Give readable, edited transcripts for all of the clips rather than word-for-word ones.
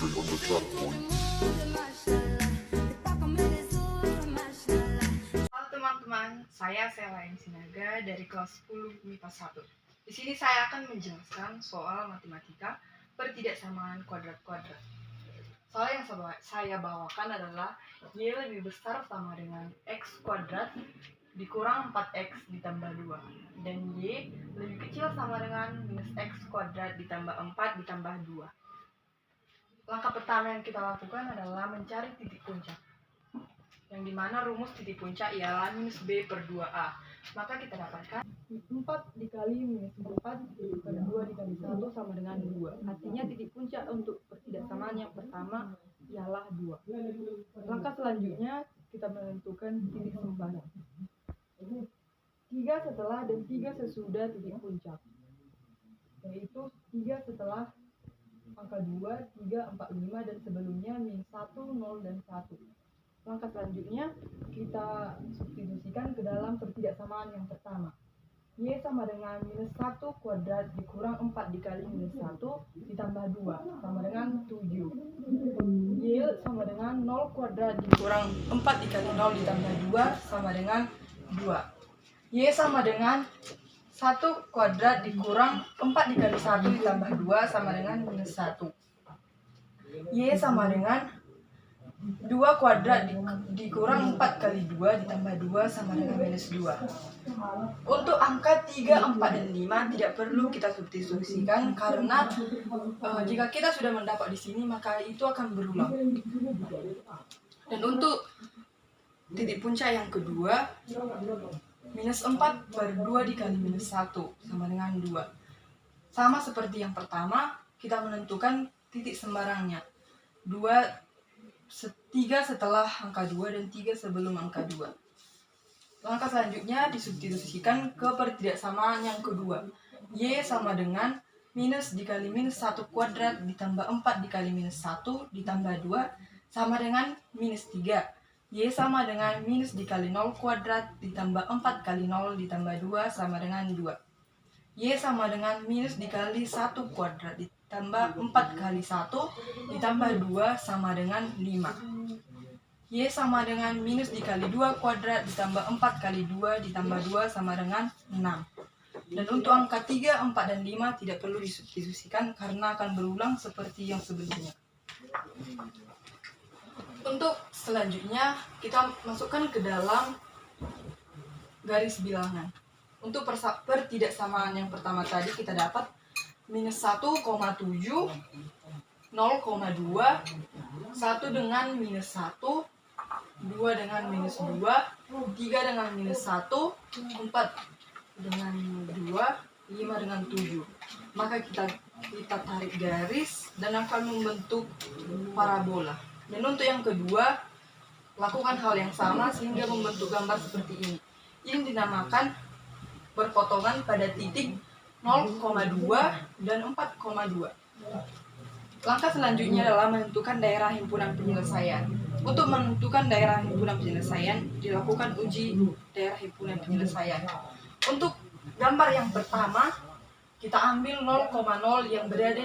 Halo teman-teman, saya Selain Sinaga dari kelas 10 MIPA 1. Di sini saya akan menjelaskan soal matematika pertidaksamaan kuadrat-kuadrat. Soal yang saya bawakan adalah Y lebih besar sama dengan X kuadrat dikurang 4X ditambah 2. Dan Y lebih kecil sama dengan minus X kuadrat ditambah 4 ditambah 2. Langkah pertama yang kita lakukan adalah mencari titik puncak, yang dimana rumus titik puncak ialah minus B per 2A. Maka kita dapatkan 4 dikali minus 4 per 2 dikali 1 sama dengan 2. Artinya titik puncak untuk pertidaksamaan yang pertama ialah 2. Langkah selanjutnya kita menentukan titik sembarang. 3 setelah dan 3 sesudah titik puncak, yaitu 3 setelah angka 2, 3, 4, 5, dan sebelumnya minus 1, 0, dan 1. Langkah selanjutnya kita substitusikan ke dalam pertidaksamaan yang pertama. Y sama dengan minus 1 kuadrat dikurang 4 dikali minus 1 ditambah 2 sama dengan 7. Y sama dengan 0 kuadrat dikurang 4 dikali 0 ditambah 2 sama dengan 2. Y sama dengan 1 kuadrat dikurang 4 dikali 1 ditambah 2 sama dengan minus 1. Y sama dengan 2 kuadrat dikurang 4 kali 2 ditambah 2 sama dengan minus 2. Untuk angka 3, 4, dan 5 tidak perlu kita substitusikan karena jika kita sudah mendapat di sini maka itu akan berulang. Dan untuk titik puncak yang kedua, minus 4 per 2 dikali minus 1 sama dengan 2. Sama seperti yang pertama, kita menentukan titik sembarangnya. 3 setelah angka 2 dan 3 sebelum angka 2. Langkah selanjutnya disubstitusikan ke pertidaksamaan yang kedua. Y sama dengan minus dikali minus 1 kuadrat ditambah 4 dikali minus 1 ditambah 2 sama dengan minus 3. Y sama dengan minus dikali 0 kuadrat ditambah 4 kali 0 ditambah 2 sama dengan 2. Y sama dengan minus dikali 1 kuadrat ditambah 4 kali 1 ditambah 2 sama dengan 5. Y sama dengan minus dikali 2 kuadrat ditambah 4 kali 2 ditambah 2 sama dengan 6. Dan untuk angka 3, 4, dan 5 tidak perlu disubstitusikan karena akan berulang seperti yang sebelumnya. Untuk selanjutnya kita masukkan ke dalam garis bilangan. Untuk pertidaksamaan yang pertama tadi kita dapat minus 1,7, 0,2, 1 dengan minus 1, 2 dengan minus 2, 3 dengan minus 1, 4 dengan 2, 5 dengan 7. Maka kita tarik garis dan akan membentuk parabola. Dan untuk yang kedua, lakukan hal yang sama sehingga membentuk gambar seperti ini. Ini dinamakan berpotongan pada titik 0,2 dan 4,2. Langkah selanjutnya adalah menentukan daerah himpunan penyelesaian. Untuk menentukan daerah himpunan penyelesaian, dilakukan uji daerah himpunan penyelesaian. Untuk gambar yang pertama, kita ambil 0,0 yang berada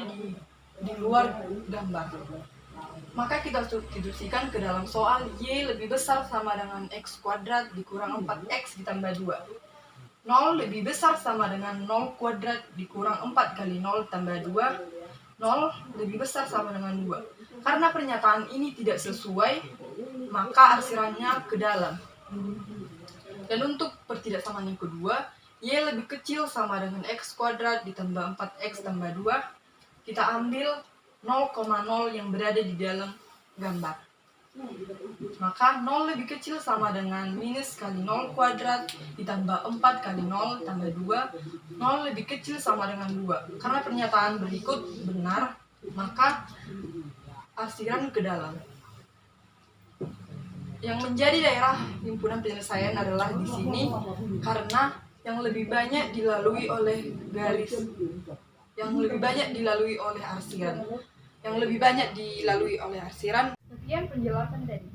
di luar gambar. Maka kita substitusikan ke dalam soal Y lebih besar sama dengan X kuadrat dikurang 4X ditambah 2. 0 lebih besar sama dengan 0 kuadrat dikurang 4 kali 0 tambah 2. 0 lebih besar sama dengan 2. Karena pernyataan ini tidak sesuai, maka arsirannya ke dalam. Dan untuk pertidaksamaan yang kedua, Y lebih kecil sama dengan X kuadrat ditambah 4X tambah 2. Kita ambil 0,0 yang berada di dalam gambar. Maka 0 lebih kecil sama dengan minus kali 0 kuadrat ditambah 4 kali 0 tambah 2. 0 lebih kecil sama dengan 2. Karena pernyataan berikut benar, maka arsiran ke dalam. Yang menjadi daerah himpunan penyelesaian adalah di sini karena yang lebih banyak dilalui oleh garis, yang lebih banyak dilalui oleh arsiran. Sekian penjelasan dari